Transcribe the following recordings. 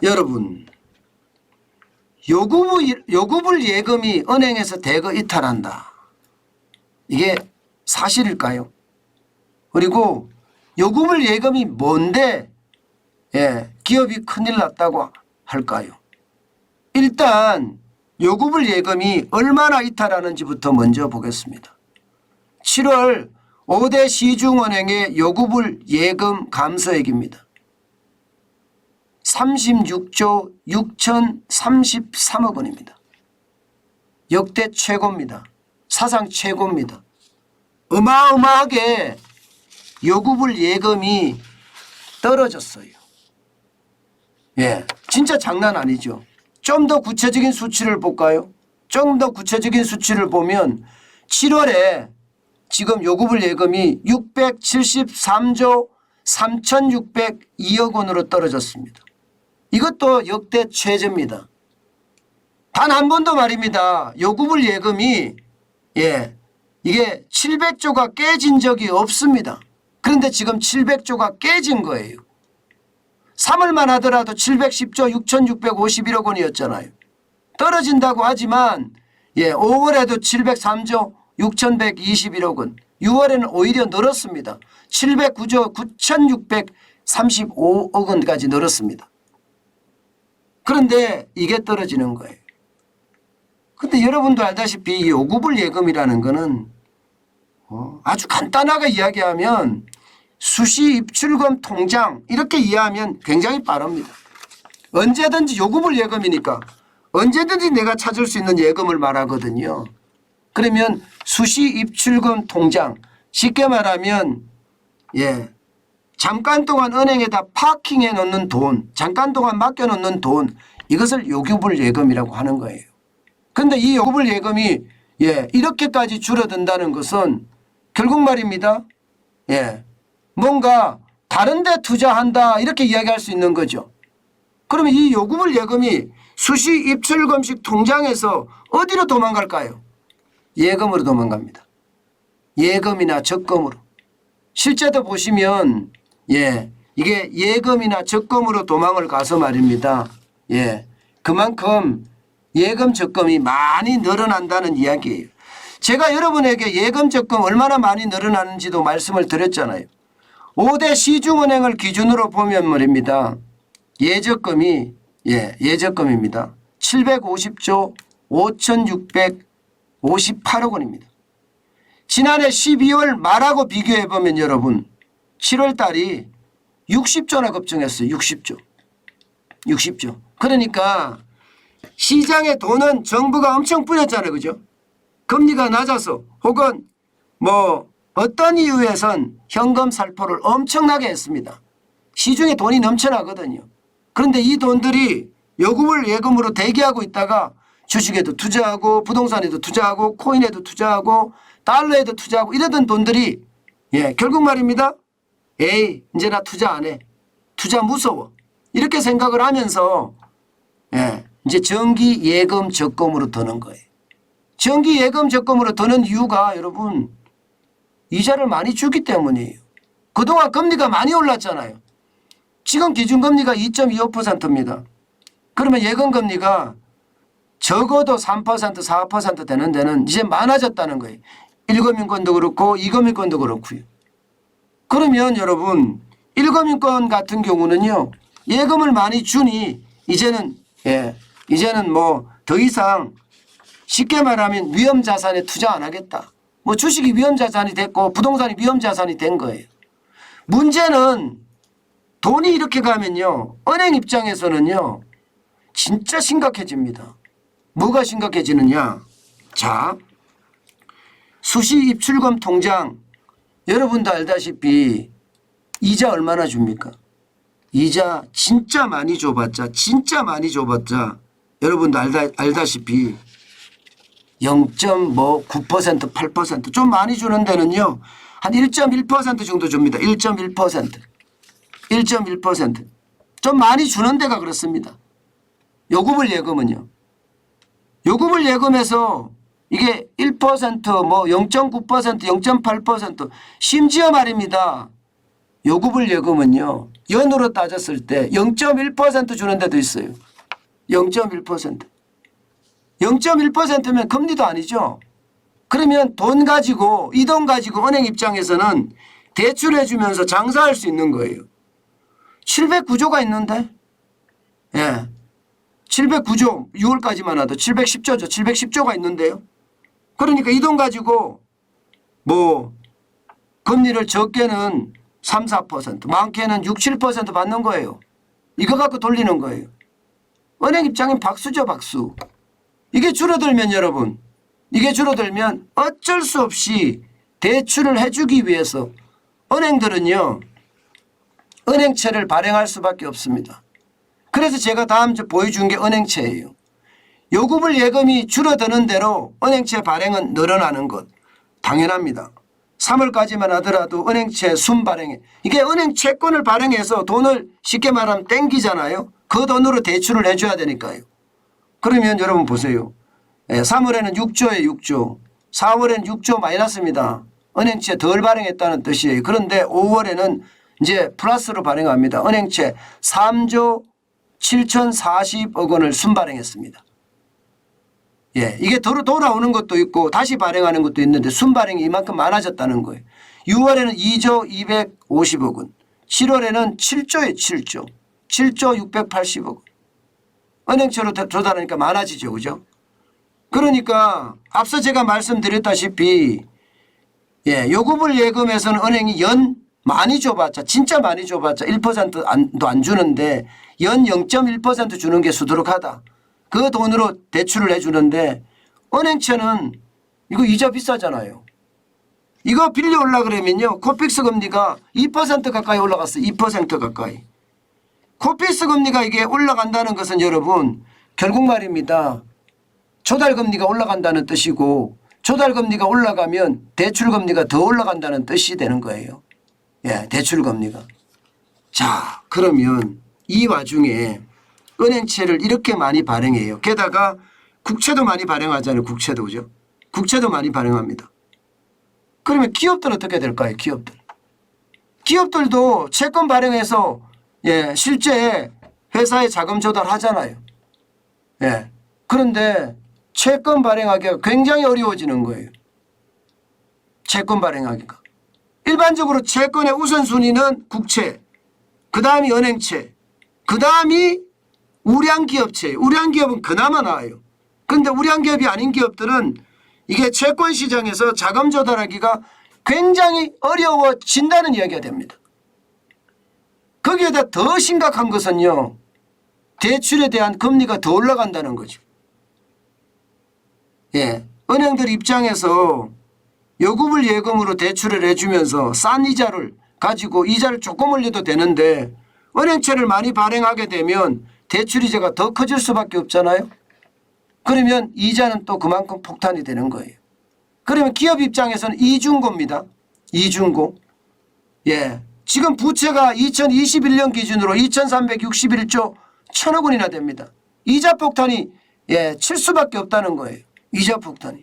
여러분, 요구불 예금이 은행에서 대거 이탈한다. 이게 사실일까요? 그리고 요구불 예금이 뭔데 기업이 큰일 났다고 할까요? 일단 요구불 예금이 얼마나 이탈하는지부터 먼저 보겠습니다. 7월 5대 시중은행의 요구불 예금 감소액입니다. 36조 6,033억 원입니다. 역대 최고입니다. 사상 최고입니다. 어마어마하게 요구불 예금이 떨어졌어요. 진짜 장난 아니죠. 좀 더 구체적인 수치를 볼까요? 좀 더 구체적인 수치를 보면 7월에 지금 요구불 예금이 673조 3,602억 원으로 떨어졌습니다. 이것도 역대 최저입니다. 단 한 번도 말입니다. 요구불 예금이 이게 700조가 깨진 적이 없습니다. 그런데 지금 700조가 깨진 거예요. 3월만 하더라도 710조 6,651억 원이었잖아요. 떨어진다고 하지만 5월에도 703조 6,121억 원, 6월에는 오히려 늘었습니다. 709조 9,635억 원까지 늘었습니다. 그런데 이게 떨어지는 거예요. 그런데 여러분도 알다시피 이 요구불 예금이라는 거는 아주 간단하게 이야기하면 수시 입출금 통장 이렇게 이해하면 굉장히 빠릅니다. 언제든지 요구불 예금이니까 언제든지 내가 찾을 수 있는 예금을 말하거든요. 그러면 수시 입출금 통장, 쉽게 말하면 잠깐 동안 은행에다 파킹해 놓는 돈, 잠깐 동안 맡겨 놓는 돈, 이것을 요구불 예금이라고 하는 거예요. 그런데 이 요구불 예금이 이렇게까지 줄어든다는 것은 결국 말입니다. 뭔가 다른 데 투자한다 이렇게 이야기할 수 있는 거죠. 그러면 이 요구불 예금이 수시 입출금식 통장에서 어디로 도망갈까요? 예금으로 도망갑니다. 예금이나 적금으로. 실제도 보시면 이게 예금이나 적금으로 도망을 가서 말입니다. 그만큼 예금 적금이 많이 늘어난다는 이야기예요. 제가 여러분에게 예금 적금 얼마나 많이 늘어나는지도 말씀을 드렸잖아요. 5대 시중은행을 기준으로 보면 말입니다. 예적금입니다. 750조 5,658억 원입니다. 지난해 12월 말하고 비교해 보면 여러분 7월 달이 60조나 급증했어요. 60조. 그러니까 시장에 돈은 정부가 엄청 뿌렸잖아요. 그죠? 금리가 낮아서 혹은 어떤 이유에선 현금 살포를 엄청나게 했습니다. 시중에 돈이 넘쳐나거든요. 그런데 이 돈들이 요구불 예금으로 대기하고 있다가 주식에도 투자하고 부동산에도 투자하고 코인에도 투자하고 달러에도 투자하고 이러던 돈들이 결국 말입니다. 이제 나 투자 안 해. 투자 무서워. 이렇게 생각을 하면서 이제 정기 예금 적금으로 드는 거예요. 정기 예금 적금으로 드는 이유가 여러분 이자를 많이 주기 때문이에요. 그동안 금리가 많이 올랐잖아요. 지금 기준금리가 2.25%입니다. 그러면 예금금리가 적어도 3% 4% 되는 데는 이제 많아졌다는 거예요. 1금융권도 그렇고 2금융권도 그렇고요. 그러면 여러분 1금융권 같은 경우는요. 예금을 많이 주니 이제는 더 이상 쉽게 말하면 위험자산에 투자 안 하겠다. 주식이 위험자산이 됐고 부동산이 위험자산이 된 거예요. 문제는 돈이 이렇게 가면요. 은행 입장에서는요. 진짜 심각해집니다. 뭐가 심각해지느냐. 자, 수시 입출금 통장 여러분도 알다시피 이자 얼마나 줍니까? 이자 진짜 많이 줘봤자 여러분도 알다시피 0.9% 8% 좀 많이 주는 데는요. 한 1.1% 정도 줍니다. 1.1% 좀 많이 주는 데가 그렇습니다. 요구불 예금은요. 요구불 예금에서 이게 1% 0.9% 0.8% 심지어 말입니다. 요구불 예금은요. 연으로 따졌을 때 0.1% 주는 데도 있어요. 0.1%. 0.1%면 금리도 아니죠. 그러면 돈 가지고 이 돈 가지고 은행 입장에서는 대출해 주면서 장사할 수 있는 거예요. 709조가 있는데 709조 6월까지만 하도 710조죠. 710조가 있는데요. 그러니까 이 돈 가지고 뭐 금리를 적게는 3, 4% 많게는 6, 7% 받는 거예요. 이거 갖고 돌리는 거예요. 은행 입장엔 박수죠. 박수. 이게 줄어들면 여러분 이게 줄어들면 어쩔 수 없이 대출을 해주기 위해서 은행들은요. 은행채를 발행할 수밖에 없습니다. 그래서 제가 다음 주 보여준 게 은행채예요. 요구불 예금이 줄어드는 대로 은행채 발행은 늘어나는 것 당연합니다. 3월까지만 하더라도 은행채 순발행에 이게 은행 채권을 발행해서 돈을 쉽게 말하면 땡기잖아요. 그 돈으로 대출을 해줘야 되니까요. 그러면 여러분 보세요. 3월에는 6조에 6조 4월에는 6조 마이너스입니다. 은행채 덜 발행했다는 뜻이에요. 그런데 5월에는 이제 플러스로 발행합니다. 은행채 3조 7,040억 원을 순발행했습니다. 이게 돌아오는 것도 있고 다시 발행하는 것도 있는데 순발행이 이만큼 많아졌다는 거예요. 6월에는 2조 250억 원 7월에는 7조에 7조 7조 680억 원 은행채로 조달하니까 많아지죠. 그죠? 그러니까 앞서 제가 말씀드렸다시피 요구불 예금에서는 은행이 연 많이 줘봤자 진짜 많이 줘봤자 1%도 안 주는데 연 0.1% 주는 게 수두룩하다. 그 돈으로 대출을 해주는데 은행채는 이거 이자 비싸잖아요. 이거 빌려올라 그러면요. 코픽스 금리가 2% 가까이 올라갔어요. 2% 가까이. 코픽스 금리가 이게 올라간다는 것은 여러분 결국 말입니다. 조달금리가 올라간다는 뜻이고 조달금리가 올라가면 대출금리가 더 올라간다는 뜻이 되는 거예요. 대출금리가. 자 그러면 이 와중에 은행채를 이렇게 많이 발행해요. 게다가 국채도 많이 발행하잖아요. 국채도 그죠? 국채도 많이 발행합니다. 그러면 기업들은 어떻게 될까요? 기업들도 채권 발행해서 실제 회사에 자금 조달하잖아요. 그런데 채권 발행하기가 굉장히 어려워지는 거예요. 채권 발행하기가. 일반적으로 채권의 우선순위는 국채, 그 다음이 은행채, 그 다음이 우량기업채. 우량기업은 그나마 나아요. 그런데 우량기업이 아닌 기업들은 이게 채권 시장에서 자금 조달하기가 굉장히 어려워진다는 이야기가 됩니다. 거기에다 더 심각한 것은요. 대출에 대한 금리가 더 올라간다는 거죠. 은행들 입장에서 요구불 예금으로 대출을 해주면서 싼 이자를 가지고 이자를 조금 올려도 되는데 은행채를 많이 발행하게 되면 대출이자가 더 커질 수밖에 없잖아요. 그러면 이자는 또 그만큼 폭탄이 되는 거예요. 그러면 기업 입장에서는 이중고입니다. 이중고. 지금 부채가 2021년 기준으로 2,361조 1,000억 원이나 됩니다. 이자 폭탄이 칠 수밖에 없다는 거예요. 이자 폭탄이.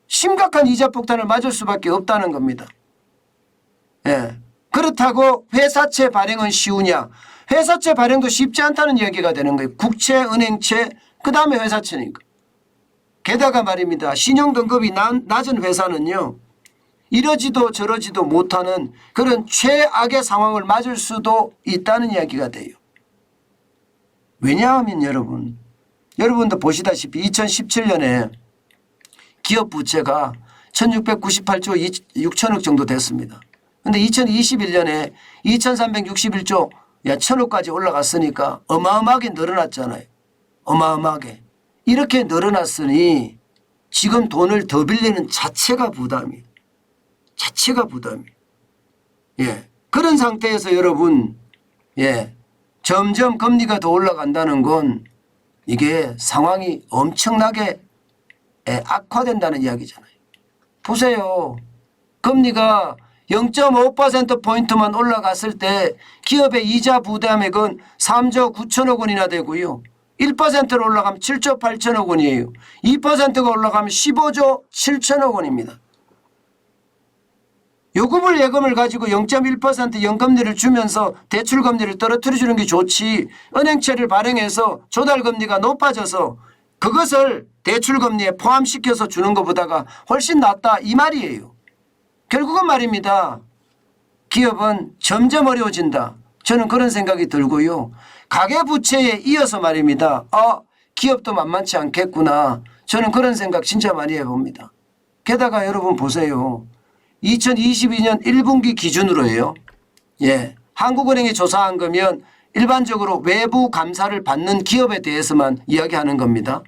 심각한 이자 폭탄을 맞을 수밖에 없다는 겁니다. 그렇다고 회사채 발행은 쉬우냐. 회사채 발행도 쉽지 않다는 얘기가 되는 거예요. 국채, 은행채, 그 다음에 회사채니까. 게다가 말입니다. 신용등급이 낮은 회사는요. 이러지도 저러지도 못하는 그런 최악의 상황을 맞을 수도 있다는 이야기가 돼요. 왜냐하면 여러분도 보시다시피 2017년에 기업 부채가 1698조 6천억 정도 됐습니다. 그런데 2021년에 2361조 1,000억까지 올라갔으니까 어마어마하게 늘어났잖아요. 어마어마하게. 이렇게 늘어났으니 지금 돈을 더 빌리는 자체가 부담이에요. 자체가 부담이에요. 그런 상태에서 여러분 점점 금리가 더 올라간다는 건 이게 상황이 엄청나게 악화된다는 이야기잖아요. 보세요. 금리가 0.5%포인트만 올라갔을 때 기업의 이자 부담액은 3조 9천억 원이나 되고요. 1%로 올라가면 7조 8천억 원이에요. 2%가 올라가면 15조 7천억 원입니다. 요구불 예금을 가지고 0.1% 연금리를 주면서 대출금리를 떨어뜨려 주는 게 좋지, 은행채를 발행해서 조달금리가 높아져서 그것을 대출금리에 포함시켜서 주는 것보다가 훨씬 낫다, 이 말이에요. 결국은 말입니다. 기업은 점점 어려워진다. 저는 그런 생각이 들고요. 가계부채에 이어서 말입니다. 기업도 만만치 않겠구나. 저는 그런 생각 진짜 많이 해봅니다. 게다가 여러분 보세요. 2022년 1분기 기준으로예요. 한국은행이 조사한 거면 일반적으로 외부 감사를 받는 기업에 대해서만 이야기하는 겁니다.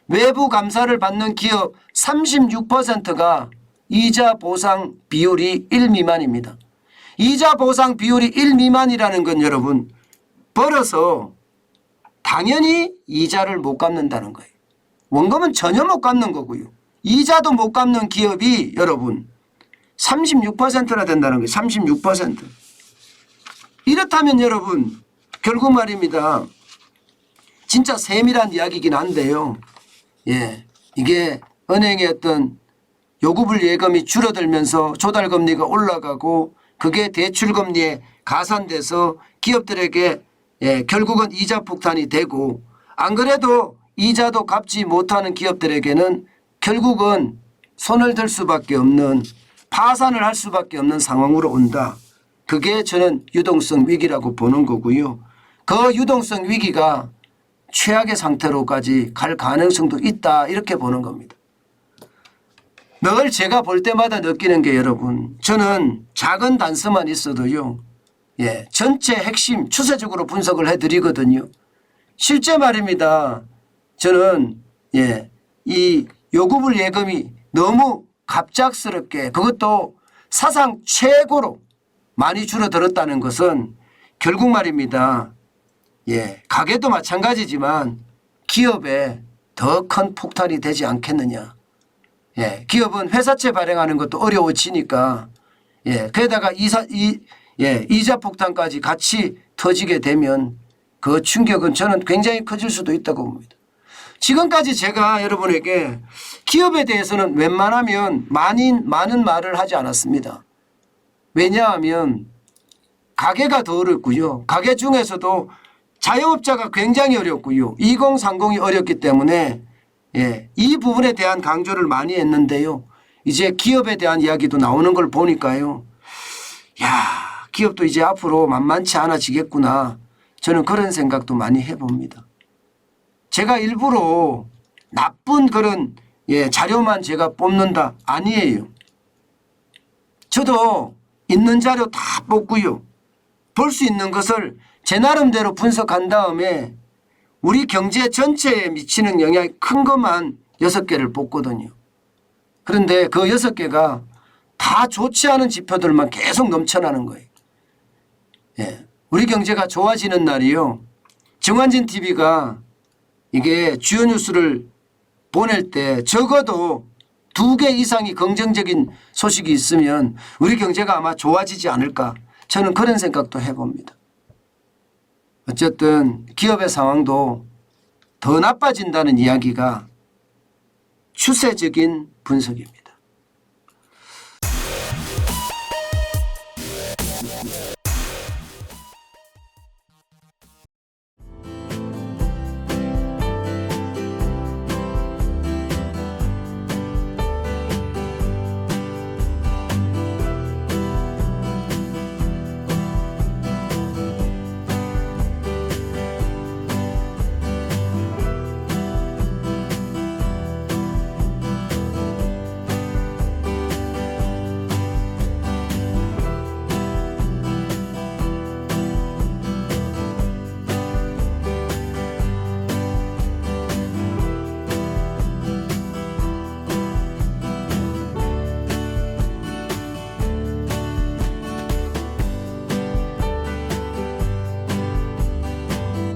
외부 감사를 받는 기업 36%가 이자 보상 비율이 1 미만입니다. 이자 보상 비율이 1 미만이라는 건 여러분 벌어서 당연히 이자를 못 갚는다는 거예요. 원금은 전혀 못 갚는 거고요. 이자도 못 갚는 기업이 여러분 36%나 된다는 거예요. 36%. 이렇다면 여러분 결국 말입니다. 진짜 세밀한 이야기이긴 한데요. 이게 은행의 어떤 요구불 예금이 줄어들면서 조달금리가 올라가고 그게 대출금리에 가산돼서 기업들에게 결국은 이자 폭탄이 되고, 안 그래도 이자도 갚지 못하는 기업들에게는 결국은 손을 들 수밖에 없는, 파산을 할 수밖에 없는 상황으로 온다. 그게 저는 유동성 위기라고 보는 거고요. 그 유동성 위기가 최악의 상태로까지 갈 가능성도 있다, 이렇게 보는 겁니다. 늘 제가 볼 때마다 느끼는 게 여러분, 저는 작은 단서만 있어도요, 전체 핵심 추세적으로 분석을 해드리거든요. 실제 말입니다. 저는 이 요구불 예금이 너무 갑작스럽게, 그것도 사상 최고로 많이 줄어들었다는 것은 결국 말입니다. 가게도 마찬가지지만 기업에 더 큰 폭탄이 되지 않겠느냐. 기업은 회사채 발행하는 것도 어려워지니까, 게다가 이자 폭탄까지 같이 터지게 되면 그 충격은 저는 굉장히 커질 수도 있다고 봅니다. 지금까지 제가 여러분에게 기업에 대해서는 웬만하면 많은 말을 하지 않았습니다. 왜냐하면 가게가 더 어렵고요. 가게 중에서도 자영업자가 굉장히 어렵고요. 2030이 어렵기 때문에 이 부분에 대한 강조를 많이 했는데요. 이제 기업에 대한 이야기도 나오는 걸 보니까요. 기업도 이제 앞으로 만만치 않아지겠구나. 저는 그런 생각도 많이 해봅니다. 제가 일부러 나쁜 그런 자료만 제가 뽑는다, 아니에요. 저도 있는 자료 다 뽑고요. 볼 수 있는 것을 제 나름대로 분석한 다음에 우리 경제 전체에 미치는 영향이 큰 것만 6개를 뽑거든요. 그런데 그 6개가 다 좋지 않은 지표들만 계속 넘쳐나는 거예요. 우리 경제가 좋아지는 날이요. 정환진 TV가 이게 주요 뉴스를 보낼 때 적어도 2개 이상이 긍정적인 소식이 있으면 우리 경제가 아마 좋아지지 않을까. 저는 그런 생각도 해봅니다. 어쨌든 기업의 상황도 더 나빠진다는 이야기가 추세적인 분석입니다.